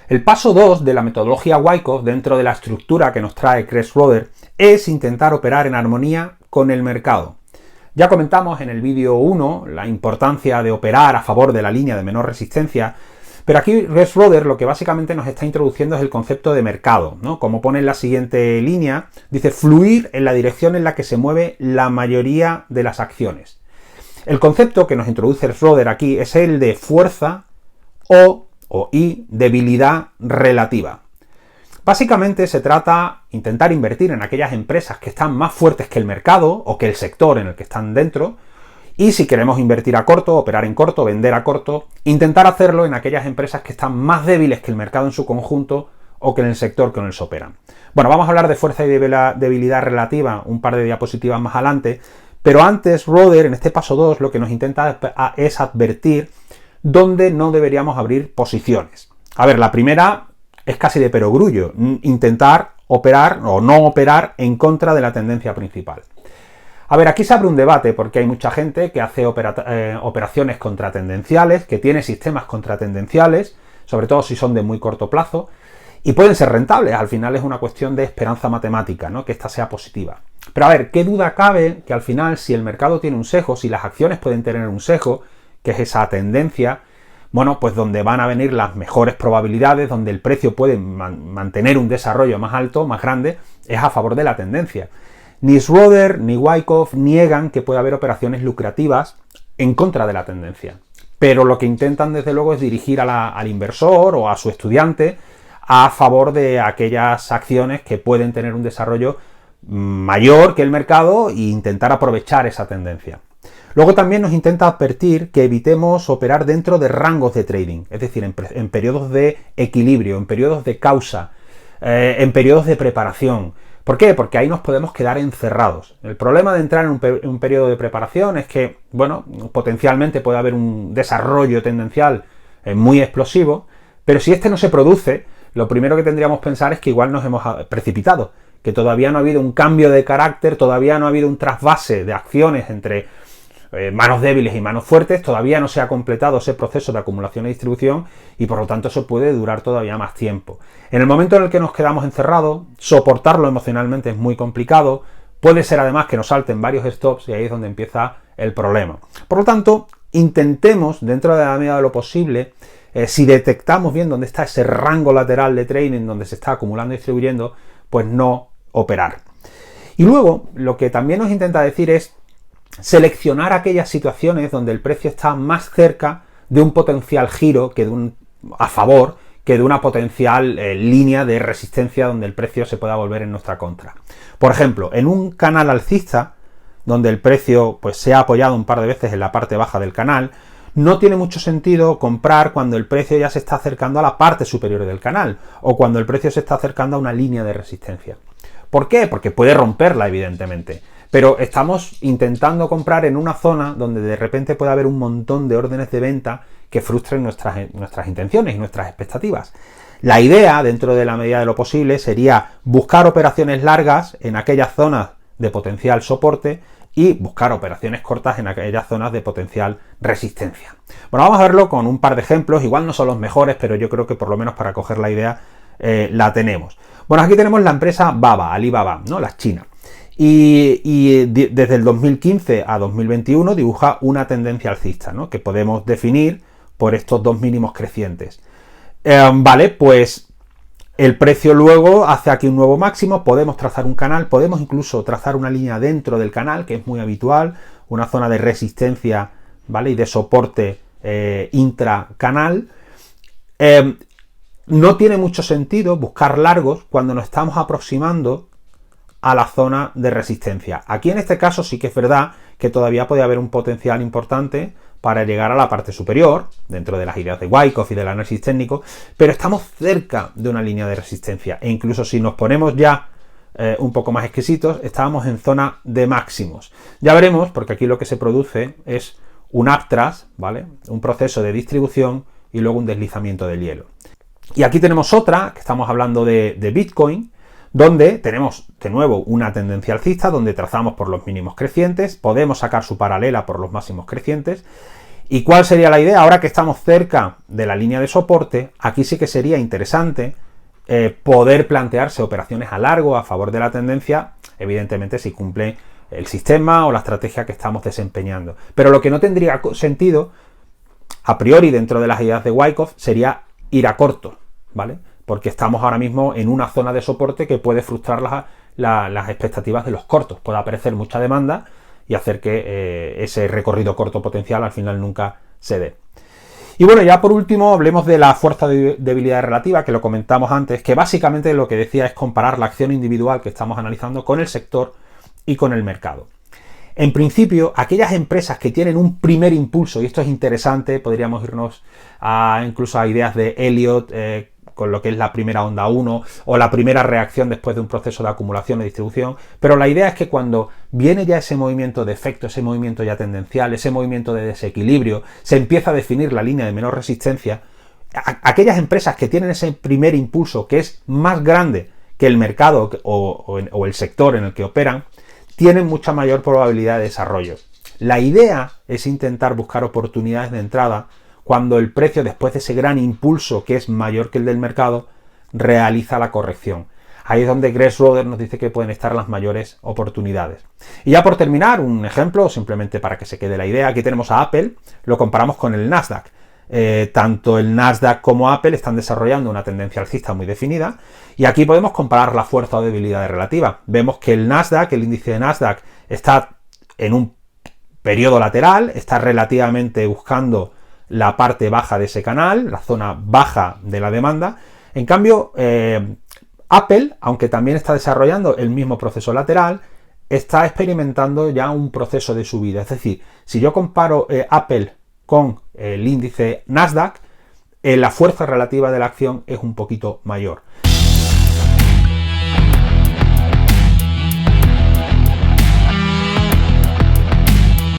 El paso 2 de la metodología Wyckoff dentro de la estructura que nos trae Chris Schroeder es intentar operar en armonía con el mercado. Ya comentamos en el vídeo 1 la importancia de operar a favor de la línea de menor resistencia, pero aquí Chris Schroeder lo que básicamente nos está introduciendo es el concepto de mercado, ¿no? Como pone en la siguiente línea, dice fluir en la dirección en la que se mueve la mayoría de las acciones. El concepto que nos introduce Schroeder aquí es el de fuerza y debilidad relativa. Básicamente se trata de intentar invertir en aquellas empresas que están más fuertes que el mercado o que el sector en el que están dentro, y si queremos invertir a corto, operar en corto, vender a corto, intentar hacerlo en aquellas empresas que están más débiles que el mercado en su conjunto o que en el sector que en el que operan. Bueno, vamos a hablar de fuerza y debilidad relativa un par de diapositivas más adelante, pero antes Schroeder en este paso 2 lo que nos intenta es advertir dónde no deberíamos abrir posiciones. A ver, la primera es casi de perogrullo, intentar operar o no operar en contra de la tendencia principal. A ver, aquí se abre un debate porque hay mucha gente que hace operaciones contratendenciales, que tiene sistemas contratendenciales, sobre todo si son de muy corto plazo, y pueden ser rentables. Al final es una cuestión de esperanza matemática, ¿no? Que esta sea positiva. Pero a ver, ¿qué duda cabe que al final si el mercado tiene un sesgo, si las acciones pueden tener un sesgo, que es esa tendencia, bueno, pues donde van a venir las mejores probabilidades, donde el precio puede mantener un desarrollo más alto, más grande, es a favor de la tendencia. Ni Schroeder ni Wyckoff niegan que puede haber operaciones lucrativas en contra de la tendencia, pero lo que intentan desde luego es dirigir al inversor o a su estudiante a favor de aquellas acciones que pueden tener un desarrollo mayor que el mercado e intentar aprovechar esa tendencia. Luego también nos intenta advertir que evitemos operar dentro de rangos de trading, es decir, en periodos de equilibrio, en periodos de causa, en periodos de preparación. ¿Por qué? Porque ahí nos podemos quedar encerrados. El problema de entrar en un periodo de preparación es que, bueno, potencialmente puede haber un desarrollo tendencial muy explosivo, pero si este no se produce, lo primero que tendríamos que pensar es que igual nos hemos precipitado, que todavía no ha habido un cambio de carácter, todavía no ha habido un trasvase de acciones entre manos débiles y manos fuertes, todavía no se ha completado ese proceso de acumulación y distribución y por lo tanto eso puede durar todavía más tiempo. En el momento en el que nos quedamos encerrados, soportarlo emocionalmente es muy complicado, puede ser además que nos salten varios stops y ahí es donde empieza el problema. Por lo tanto, intentemos, dentro de la medida de lo posible, si detectamos bien dónde está ese rango lateral de trading donde se está acumulando y distribuyendo, pues no operar. Y luego, lo que también nos intenta decir es seleccionar aquellas situaciones donde el precio está más cerca de un potencial giro a favor que de una potencial línea de resistencia donde el precio se pueda volver en nuestra contra. Por ejemplo, en un canal alcista, donde el precio pues, se ha apoyado un par de veces en la parte baja del canal, no tiene mucho sentido comprar cuando el precio ya se está acercando a la parte superior del canal o cuando el precio se está acercando a una línea de resistencia. ¿Por qué? Porque puede romperla, evidentemente. Pero estamos intentando comprar en una zona donde de repente puede haber un montón de órdenes de venta que frustren nuestras intenciones y nuestras expectativas. La idea, dentro de la medida de lo posible, sería buscar operaciones largas en aquellas zonas de potencial soporte y buscar operaciones cortas en aquellas zonas de potencial resistencia. Bueno, vamos a verlo con un par de ejemplos, igual no son los mejores, pero yo creo que por lo menos para coger la idea la tenemos. Bueno, aquí tenemos la empresa Baba, Alibaba, ¿no? La china. Y desde el 2015 a 2021 dibuja una tendencia alcista, ¿no? Que podemos definir por estos dos mínimos crecientes. Vale, pues el precio luego hace aquí un nuevo máximo, podemos trazar un canal, podemos incluso trazar una línea dentro del canal, que es muy habitual, una zona de resistencia, ¿vale? Y de soporte intracanal. No tiene mucho sentido buscar largos cuando nos estamos aproximando a la zona de resistencia. Aquí en este caso sí que es verdad que todavía puede haber un potencial importante para llegar a la parte superior, dentro de las ideas de Wyckoff y del análisis técnico, pero estamos cerca de una línea de resistencia e incluso si nos ponemos ya un poco más exquisitos, estábamos en zona de máximos. Ya veremos, porque aquí lo que se produce es un uptrust, ¿vale? Un proceso de distribución y luego un deslizamiento del hielo. Y aquí tenemos otra, que estamos hablando de Bitcoin, donde tenemos de nuevo una tendencia alcista, donde trazamos por los mínimos crecientes, podemos sacar su paralela por los máximos crecientes, ¿Y cuál sería la idea? Ahora que estamos cerca de la línea de soporte, aquí sí que sería interesante poder plantearse operaciones a largo a favor de la tendencia, evidentemente si cumple el sistema o la estrategia que estamos desempeñando. Pero lo que no tendría sentido, a priori dentro de las ideas de Wyckoff, sería ir a corto, ¿vale? Porque estamos ahora mismo en una zona de soporte que puede frustrar las expectativas de los cortos. Puede aparecer mucha demanda y hacer que ese recorrido corto potencial al final nunca se dé. Y bueno, ya por último hablemos de la fuerza de debilidad relativa, que lo comentamos antes, que básicamente lo que decía es comparar la acción individual que estamos analizando con el sector y con el mercado. En principio, aquellas empresas que tienen un primer impulso, y esto es interesante, podríamos irnos incluso a ideas de Elliott, con lo que es la primera onda 1 o la primera reacción después de un proceso de acumulación y distribución, pero la idea es que cuando viene ya ese movimiento de efecto, ese movimiento ya tendencial, ese movimiento de desequilibrio, se empieza a definir la línea de menor resistencia, aquellas empresas que tienen ese primer impulso que es más grande que el mercado o el sector en el que operan, tienen mucha mayor probabilidad de desarrollo. La idea es intentar buscar oportunidades de entrada cuando el precio, después de ese gran impulso que es mayor que el del mercado, realiza la corrección. Ahí es donde Greg Schroeder nos dice que pueden estar las mayores oportunidades. Y ya por terminar, un ejemplo, simplemente para que se quede la idea, aquí tenemos a Apple, lo comparamos con el Nasdaq. Tanto el Nasdaq como Apple están desarrollando una tendencia alcista muy definida y aquí podemos comparar la fuerza o debilidad relativa. Vemos que el Nasdaq, el índice de Nasdaq, está en un periodo lateral, está relativamente buscando la parte baja de ese canal, la zona baja de la demanda. En cambio, Apple, aunque también está desarrollando el mismo proceso lateral, está experimentando ya un proceso de subida. Es decir, si yo comparo Apple con el índice Nasdaq, la fuerza relativa de la acción es un poquito mayor.